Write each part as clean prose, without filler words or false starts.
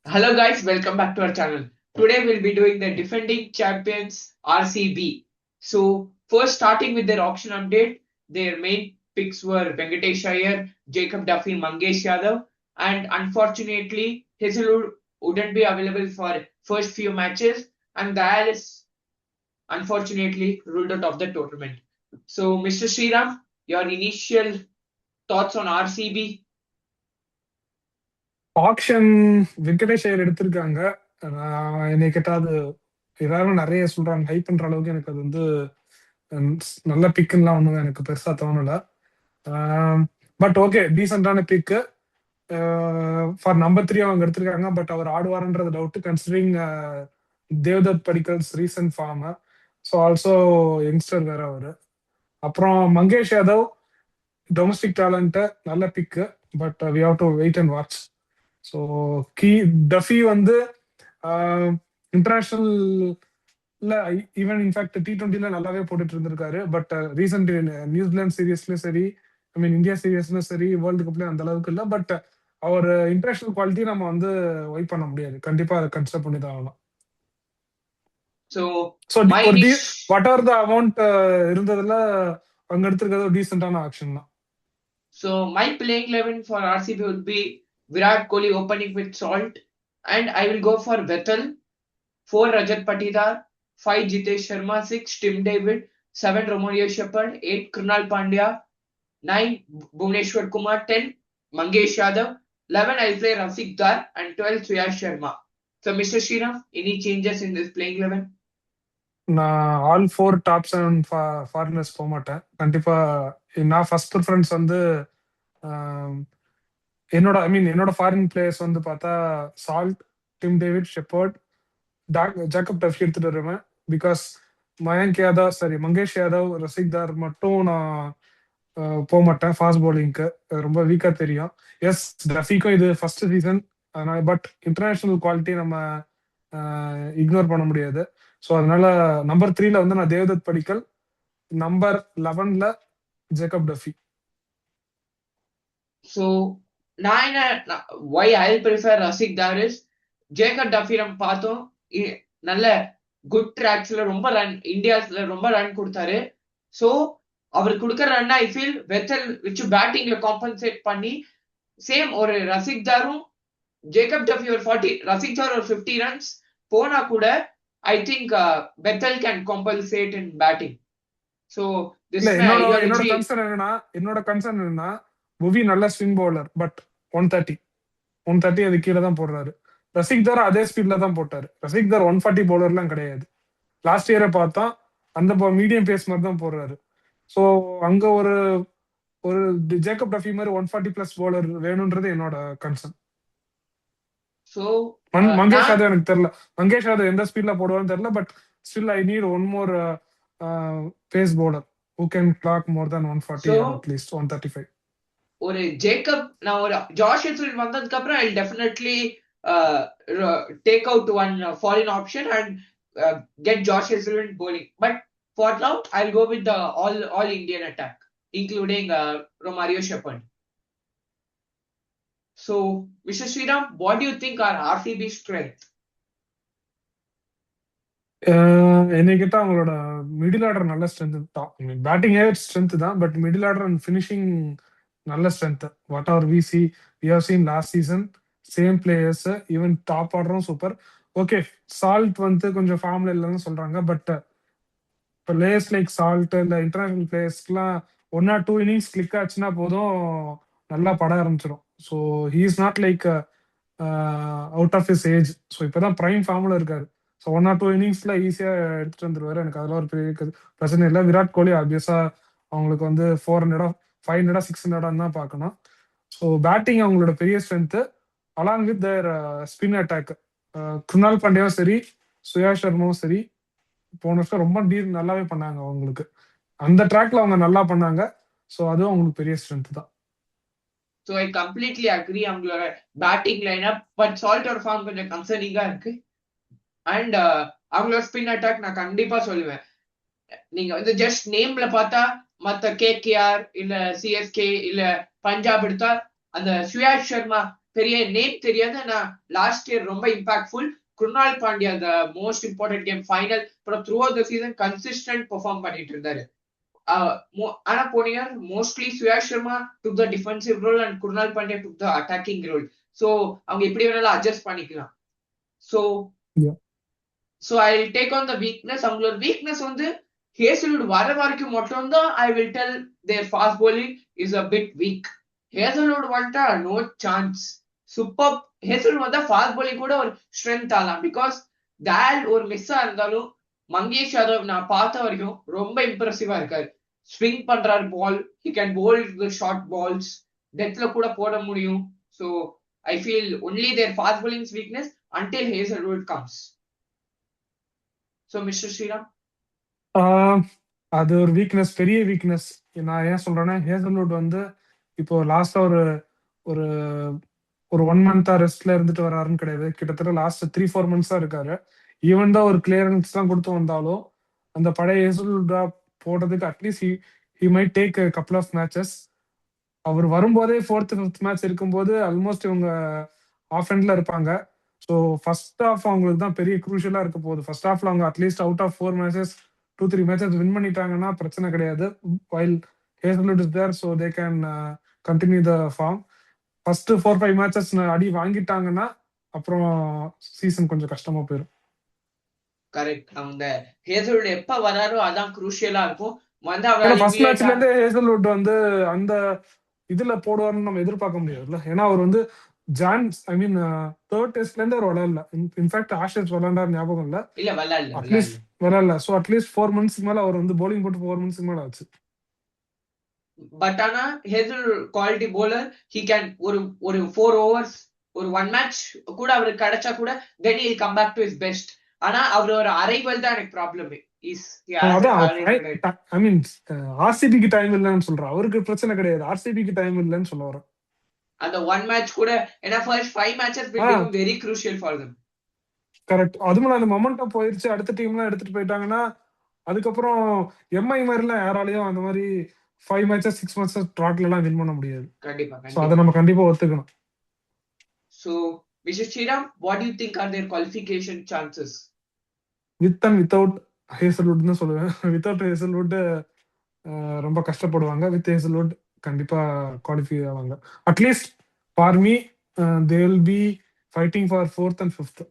Hello guys, welcome back to our channel. Today we'll be doing the defending champions RCB. So first starting with their auction update, their main picks were Venkatesh Iyer, Jacob Duffy, Mangesh Yadav, and unfortunately Hazelwood wouldn't be available for first few matches, and Dayal is unfortunately ruled out of the tournament. So Mr. Sriram, your initial thoughts on RCB? Action Venkatesh Iyer எடுத்திருக்காங்க. என்னை கேட்டா அது எல்லாரும் நிறைய சொல்றாங்க. Hype பண்ற அளவுக்கு எனக்கு அது வந்து நல்ல பிக்குலாம் ஒன்றும் எனக்கு பெருசா தோணல. பட் ஓகே, டீசெண்டான பிக்கு. ஃபார் நம்பர் 3 அவங்க எடுத்திருக்காங்க. பட் அவர் ஆடுவாருன்றது doubt considering Devdutt Padikkal's recent form. So also youngster வேற அவரு. அப்புறம் மங்கேஷ் யாதவ் டொமஸ்டிக் டேலண்ட், நல்ல pick. But we have to wait and watch. So key Duffy வந்து இன்டர்நேஷனல்ல ஈவன் இன்ஃபேக்ட் T20ல நல்லாவே போட்டுட்டு இருந்திருக்காரு. பட் ரீசெண்ட் நியூசிலாந்து சீரீஸ்லயும் சரி, ஐ மீன் இந்தியா சீரீஸ்லயும் சரி, வேர்ல்டு கப்லயும் அந்த அளவுக்கு இல்லை. பட் அவர் இன்டர்நேஷனல் குவாலிட்டி நம்ம வந்து ஒய்ப் பண்ண முடியாது. கண்டிப்பா அதை கன்சிடர் பண்ணி தான் ஆகணும். So ஸோ my ஒரு initial what are the amount இருந்ததுல அங்க எடுத்திருக்கிறது ஒரு டீசென்டான ஆக்ஷன் தான். So my playing 11 for RCB would be Virat Kohli opening with Salt, and I will go for Bethel, 4 Rajat Patidar, 5 Jitesh Sharma, 6 Tim David, 7 Romario Shepherd, 8 Krunal Pandya, 9 Bhuvneshwar Kumar, 10 Mangesh Yadav, 11 I'll play Rafiq Dar, and 12 Suyash Sharma. So Mr. Sriram, any changes in this playing 11? நான் all 4 top 7 foreigners போக மாட்டேன். கண்டிப்பா நான் first preference வந்து என்னோட foreign players வந்து பார்த்தா salt, Tim David, shepherd, Jacob Duffy எடுத்துட்டு வருவேன். பிகாஸ் மயங்க் யாதவ், சரி மங்கேஷ் யாதவ், ரசிக்தார் மட்டும் நான் போக மாட்டேன் ஃபாஸ்ட் பவுலிங்க்கு. ரொம்ப வீக்கா தெரியும். எஸ், டஃபிக்கும் இது ஃபர்ஸ்ட் சீசன், அதனால பட் இன்டர்நேஷனல் குவாலிட்டி நம்ம இக்னோர் பண்ண முடியாது. ஸோ அதனால நம்பர் 3ல வந்து நான் தேவ்தத் படிக்கல், நம்பர் 11ல Jacob Duffy. So why I'll prefer Rafiq Dar is Jacob Duffy நம்ம பார்த்தோம், நல்ல குட் ட்ராக்ஸ்ல ரொம்ப ரன், இந்தியாஸ்ல ரொம்ப ரன் கொடுத்தாரு. ஸோ அவர் கொடுக்குற ரன் ஐ ஃபீல் வெத்தல் வச்சு பேட்டிங்ல காம்பன்சேட் பண்ணி சேம் ஒரு ரசிக் தாரும் ஜேக்கப் டஃபி ஒரு 40, ரசிக் தார் ஒரு 50 ரன்ஸ் போனா கூட I think Bethel can compensate in batting. So this என்னோட ஐடியாலஜி. கன்சர்ன் என்னன்னா புவி நல்ல ஸ்விங் பவுலர். பட் 130 அது கீழே தான் போடுறாரு. ரசிக் தார் அதே ஸ்பீட்ல தான் போட்டாரு. ரசிக் தார் 140 பவுலர்லாம் கிடையாது. லாஸ்ட் இயரை பார்த்தா அந்த மீடியம் பேஸ் மாதிரி தான் போடுறாரு. ஸோ அங்க ஒரு ஒரு ஜேக்கப் டஃபி மாதிரி 140 பிளஸ் பவுலர் வேணும்ன்றது என்னோட கன்சர்ன். ஸோ மங்கேஷ் யாதவ் எனக்கு தெரியல, மங்கேஷ் யாதவ் எந்த ஸ்பீட்ல போடுவான்னு தெரியல. But still I need one more pace bowler who can clock more than 140 or at least 135. ஒரு ஜேக்கப், நான் ஒரு ஜாஷ் ஹெசல்வுட் வந்ததுக்கு அப்புறம் I definitely take out one foreign option and get Josh Hazelwood bowling. But for now, I'll go with the all Indian attack, including Romario Shepherd. So, Mr. Sriram, what do you think are RCB strength? என்னை கேட்டா அவங்களோட middle order நல்ல strength தான். பேட்டிங்கே strength தான், but middle order and finishing நல்ல strength. What are we have seen last season, same players, even top ஆர்டரும் super. Okay, Salt வந்து கொஞ்சம் ஃபார்ம்ல இல்லைன்னு சொல்றாங்க. பட் இப்போ பிளேயர்ஸ் லைக் சால்ட், இந்த இன்டர்நேஷனல் பிளேயர்ஸ்க்குலாம் 1 or 2 இன்னிங்ஸ் கிளிக் ஆச்சுன்னா போதும், நல்லா பட ஆரம்பிச்சிடும். So he is not like out of his age. So இப்போதான் பிரைம் ஃபார்ம்ல இருக்காரு. ஸோ 1 or 2 இன்னிங்ஸ்ல ஈஸியா எடுத்துட்டு வந்துருவாரு. எனக்கு அதெல்லாம் ஒரு பெரிய பிரச்சனை இல்லை. விராட் கோலி ஆப்வியஸா அவங்களுக்கு வந்து 400 500 600 தான் பார்க்கணும். ஸோ பேட்டிங் அவங்களோட பெரிய strength, along with their spin attack. Krunal பாண்டியாவும் சரி, சுயாஷ் சர்மாவும் சரி, போன வருஷம் ரொம்ப நல்லாவே பண்ணாங்க. அவங்களுக்கு அந்த ட்ராக்ல அவங்க நல்லா பண்ணாங்க. ஸோ அதுவும் அவங்களுக்கு பெரிய ஸ்ட்ரென்த் தான். So I completely agree அவங்களோட பேட்டிங் லைனப். பட் சால்ட்டோட ஃபார்ம் கொஞ்சம் கன்சர்னிங்கா இருக்கு. அண்ட் அவங்களோட ஸ்பின் அட்டாக் நான் கண்டிப்பா சொல்லுவேன். நீங்க வந்து ஜஸ்ட் நேம்ல பார்த்தா மத்த KKR இல்ல CSK இல்ல பஞ்சாப் எடுத்தா அந்த சுயாஷ் சர்மா பெரிய நேம் தெரியாது. ஆனா லாஸ்ட் இயர் ரொம்ப impactful. Krunal Pandya the most important game final அப்புறம் throughout the season consistent perform பண்ணிட்டு இருந்தாரு. ஆனா போன year mostly Suyash Sharma took the defensive role and Krunal Pandya took the attacking role. So அவங்க எப்படி வேணாலும் அட்ஜஸ்ட் பண்ணிக்கலாம். So so I will take on the weakness. அவங்களோட வீக்னஸ் வந்து ஹேசல்வுட் வர வரைக்கும் மட்டும்தான் I will tell their fast bowling is a bit week. Hazlewood வந்துட்டா நோ சான்ஸ். சூப்பர். ஹேசல்வுட் வந்தா ஃபாஸ்ட் bowling கூட ஒரு ஸ்ட்ரென்த் ஆகலாம். பிகாஸ் தால் ஒரு மிஸ்ஸா இருந்தாலும் மங்கேஷ் யாதவ் நான் பார்த்த வரைக்கும் ரொம்ப இம்ப்ரெசிவா இருக்காரு. ஸ்விங் பண்றாரு ball, he can bowl the short balls, டெத்ல கூட போட முடியும். So I feel only their fast bowling's weakness until Hazlewood comes. So mister Sriram, அது ஒரு வீக்னஸ், பெரிய வீக்னஸ். நான் ஏன் சொல்றேன்னா ஹேசல்வுட் வந்து இப்போ லாஸ்டா ஒரு ஒரு ஒரு 1 மந்த்தா ரெஸ்ட்ல இருந்துட்டு வராருன்னு கிடையாது. கிட்டத்தட்ட லாஸ்ட் 3-4 மந்த்ஸா இருக்காரு. ஈவன் தான் ஒரு கிளியரன்ஸ் தான் கொடுத்து வந்தாலும் அந்த பழைய ஹேசல்வுட்டா போடுறதுக்கு at least he might take couple of matches. அவர் வரும்போதே 4th 5th மேட்ச் இருக்கும்போது ஆல்மோஸ்ட் இவங்க ஆஃப் எண்ட்ல இருப்பாங்க. ஸோ ஃபர்ஸ்ட் ஹாஃப் அவங்களுக்கு தான் பெரிய குரூஷியலா இருக்க போகுது. ஃபர்ஸ்ட் ஹாஃப்ல அவங்க at least out of 4 matches 2-3 matches win பண்ணிட்டாங்கன்னா பிரச்சனை கிடையாது. While Hazlewood is there, so they can continue the form. First 4-5 matches அடி வாங்கிட்டாங்கன்னா அப்புறம் சீசன் கொஞ்சம் கஷ்டமா போயிடும். கரெக்ட். அந்த ஹேசல்வுட் எப்ப வராரோ அதான் குரூஷியலா இருக்கும். ஃபர்ஸ்ட் மேட்ச்ல இருந்தே ஹேசல்வுட் வந்து அந்த இதுல போடுவார்னு நம்ம எதிர்பார்க்க முடியாதுல்ல. ஏன்னா அவர் வந்து தேர்ட் டெஸ்ட்ல இருந்து அவர் விளையாடல. இன்ஃபேக்ட் ஆஷஸ் விளையாண்டார் ஞாபகம் இல்ல. அட்லீஸ்ட் விளையாடல. ஸோ அட்லீஸ்ட் 4 மந்த்ஸ்க்கு மேல அவர் வந்து போலிங் போட்டு 4 மந்த்ஸ்க்கு மேல ஆச்சு. பட் ஆனா hazel quality bowler. He can ஒரு 4 ஓவர்ஸ் ஒரு 1 மேட்ச் கூட அவருக்கு கிடைச்சா கூட then he come back to his best. ஆனா அவர் ஒரு அரைவல் தான் எனக்கு ப்ராப்ளம். ஆர்சிபிக்கு டைம் இல்லைன்னு சொல்றேன். அவருக்கு பிரச்சனை கிடையாது, ஆர்சிபிக்கு டைம் இல்லைன்னு சொல்ல வரேன். அந்த 1 மேட்ச் கூட ஏன்னா first 5 matches became very crucial for them. Correct. அதுவும் அந்த மொமெண்டம் போயிருச்சு. அடுத்த டீம்லாம் எடுத்துட்டு போயிட்டாங்கன்னா அதுக்கப்புறம் எம்ஐ மாதிரிலாம் யாராலையும் அந்த மாதிரி 5 மேட்சஸ் 6 மேட்சஸ் ட்ராட்ல எல்லாம் வின் பண்ண முடியாது. கண்டிப்பா. சோ அத நம்ம கண்டிப்பா ஒத்துக்கணும். So Mr. Sriram, what do you think are their qualification chances? With and without Hazlewood தான் சொல்லுவேன். வித்தவுட் ஹேசல்வுட் ரொம்ப கஷ்டப்படுவாங்க. வித் ஹேசல்வுட் கண்டிப்பா குவாலிஃபை ஆவாங்க. At least for me they will be fighting for 4th and 5th.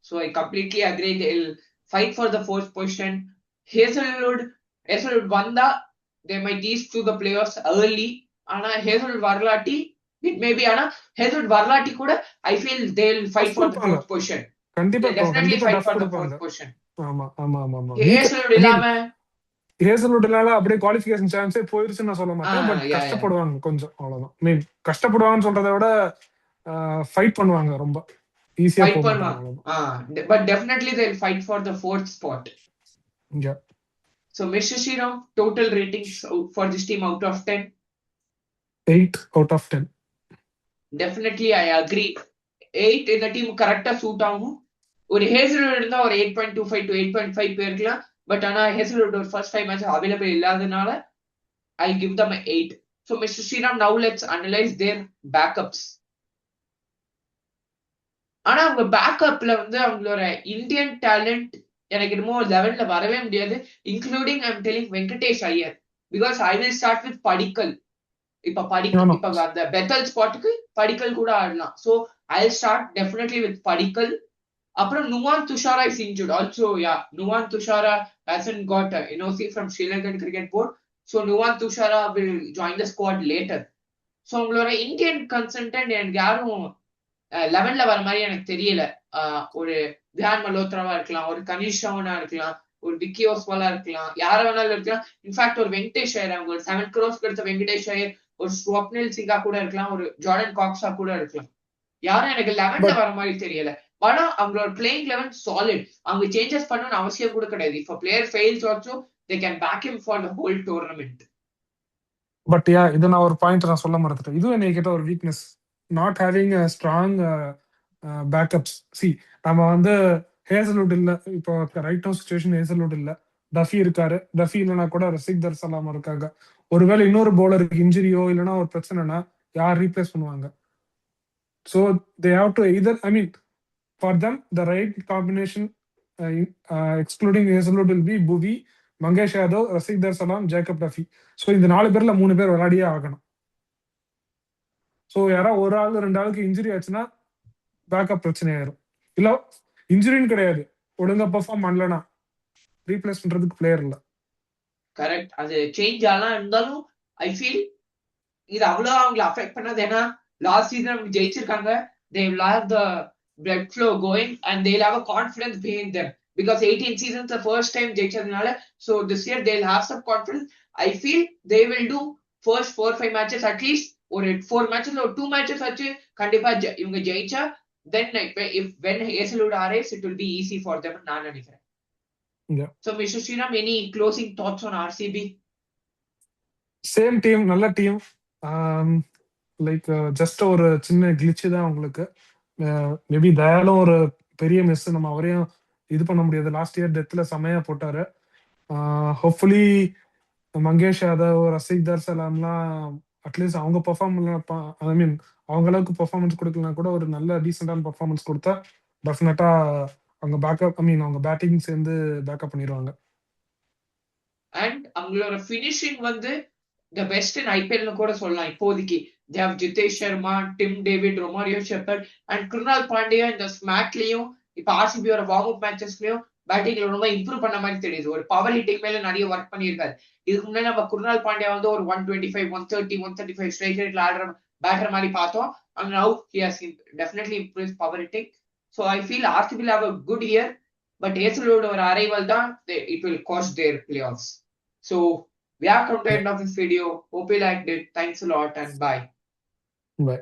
So I completely agree. They'll fight for the 4th position. Hazelwood வந்தா they might ease to the playoffs early. ஆனா Hazelwood வரலாட்டி it may be. ஆனா Hazelwood வரலாட்டி கூட I feel they'll fight for the 4th position. கண்டிப்பா definitely fight for the 4th position. ஆமா ஆமா ஆமா. Hazelwood இல்லாம அப்படியே குவாலிஃபிகேஷன் சான்ஸே போயிருச்சுன்னு நான் சொல்ல மாட்டேன். பட் கஷ்டப்படுவாங்க கொஞ்சம், அவ்வளவுதான். மீன் கஷ்டப்படுவாங்கன்னு சொல்றதை விட ஃபைட் பண்ணுவாங்க, ரொம்ப ஈஸியா போவாங்க. But definitely they'll fight for the 4th spot. Yeah. So Mr. Sriram, total ratings for this team out of 10? 8 out of 10. Definitely I agree. 8 இந்த டீம் கரெக்டா சூட் ஆகும். ஒரு ஹேசல்வுட் இருந்தா ஒரு 8.25 to 8.5 போயிருக்கலாம். பட் ஆனா ஹேசல்வுட் ஒரு ஃபர்ஸ்ட் 5 மேட்ச் அவைலபிள் இல்லாதனால I'll give them an 8. So Mr. Sriram, now let's analyze their backups. ஆனா அவங்க பேக்கப்ல வந்து அவங்களோட இந்தியன் டேலண்ட் எனக்கு என்னமோ 11ல வரவே முடியாது. Including I am telling Venkatesh Iyer. Because I will start with Padikkal. இப்ப அந்த பெத்தல் ஸ்பாட்டுக்கு படிக்கல் கூட ஆடலாம். So I start definitely with Padikkal. அப்புறம் Nuwan Thushara is injured also. Nuwan Thushara hasn't got a NOC from Sri Lankan Cricket Board. So Nuwan Tushara will join the squad later. So உங்களோட Indian consultant எனக்கு யாரும் 11ல வர மாதிரி எனக்கு தெரியல. ஒரு தியான் மல்ஹோத்ராவா இருக்கலாம், ஒரு கனிஷ் ராவனா இருக்கலாம், ஒரு விக்கி ஓஸ்வாலா இருக்கலாம், யார வேணாலும் இருக்கலாம். இன்ஃபேக்ட் ஒரு வெங்கடேஷ் ஐயர், அவங்க ஒரு 7 crores எடுத்த வெங்கடேஷ் ஐயர், ஒரு ஸ்வப்னில் சிங்கா கூட இருக்கலாம், ஒரு ஜார்டன் காக்ஸா கூட இருக்கலாம். யாரும் எனக்கு 11ல வர மாதிரி தெரியல. ஆனா அவங்களோட பிளேயிங் 11 சாலிட். அவங்க சேஞ்சஸ் பண்ணணும்னு அவசியம் கூட கிடையாது. If a player fails also they can back him for the whole tournament. But இது நான் ஒரு பாயிண்ட் நான் சொல்ல மறந்துட்டேன். இதுவும் என்னை கேட்ட ஒரு weakness, not having a strong backups. நம்ம வந்து ஹேசல்வுட் இல்ல, இப்போ ரைட் நவ் சிச்சுவேஷன் ஹேசல்வுட் இல்ல, டஃபி இருக்காரு. டஃபி இல்லைன்னா கூட ரசிக் தர்சலாம் இருக்காங்க. ஒருவேளை இன்னொரு பவுலருக்கு இன்ஜுரியோ இல்லைன்னா ஒரு பிரச்சனைனா யார் ரீப்ளேஸ் பண்ணுவாங்க? So they have to either, I mean, for them, the right combination, excluding Hazelwood, will be Bhuvi, Mangesh Yadav, Rasikdar Salam, Jacob Duffy. So இந்த 4 பேர்ல 3 பேர் விளையாடியே ஆகணும். ஸோ யாராவது ஒரு ஆள் 2 ஆளுக்கு இன்ஜுரி ஆச்சுன்னா பேக்கப் பிரச்சனை ஆயிரும். இல்ல இன்ஜுரின்னு கிடையாது, ஒழுங்கா பெர்ஃபார்ம் பண்ணலனா ரீப்ளேஸ் பண்றதுக்கு பிளேயர் இல்ல. கரெக்ட். அது சேஞ்ச் ஆலாம் இருந்தாலும் ஐ ஃபீல் இது அவ்வளோ அவங்களை அஃபெக்ட் பண்ணாது. ஏன்னா லாஸ்ட் சீசன் அவங்க ஜெயிச்சிருக்காங்க. they will have the blood flow going and they'll have a confidence behind them because 18 seasons the first time ஜெயிச்சதுனால, so this year they'll have some confidence. I feel they will do first 4-5 matches at least, ஒரு 4 matches or 2 matches ஆச்சு கண்டிப்பா இவங்க ஜெயிச்சா, then if when Hazelwood arrives it will be easy for them நான் நினைக்கிறேன். So Mr. Sriram, any closing thoughts on RCB? Same team, நல்ல team. Like just ஒரு சின்ன கிளிச்சு தான் உங்களுக்கு. மேபி தயாலும் ஒரு பெரிய மிஸ், நம்ம அவரையும் இது பண்ண முடியாது. லாஸ்ட் இயர் டெத்ல செமையா போட்டாரு. ஹோப்ஃபுல்லி மங்கேஷ் யாதவ், ரசிக்தர் சலாம்லாம் அட்லீஸ்ட் அவங்க பெர்ஃபார்ம், ஐ மீன் அவங்க அளவுக்கு பெர்ஃபார்மன்ஸ் கொடுக்கலாம் கூட ஒரு நல்ல டீசென்டான பெர்ஃபார்மன்ஸ் கொடுத்தா டெஃபினட்டா அவங்க பேக்கப், ஐ மீன் அவங்க பேட்டிங் சேர்ந்து பேக்கப் பண்ணிடுவாங்க. அண்ட் அவங்களோட ஃபினிஷிங் வந்து the best in IPL கூட சொல்லலாம் இப்போதைக்கு. they have Jitesh Sharma, Tim David, Romario shepherd and Krunal Pandya. இந்த ஸ்மாக்லயும் இப்ப ஆர்சிபியோட வார்ம் அப் மேட்சஸ்லயும் பேட்டிங்ல ரொம்ப இம்ப்ரூவ் பண்ண மாதிரி தெரியுது. ஒரு பவர் ஹிட்டிங் மேல நிறைய ஒர்க் பண்ணியிருக்காரு. இதுக்கு முன்னாடி நம்ம கிருணால் பாண்டியா வந்து ஒரு 125, 130, 135 ஸ்ட்ரைக் ரேட்ல ஆடுற பேட்டர் மாதிரி பார்த்தோம். and now he has definitely improved power hitting. so I feel RCB will have a good year, but Hazelwood or arrival தான் it will cost their playoffs. so we have come to the end of this video. Hope you liked it. Thanks a lot and bye. Bye.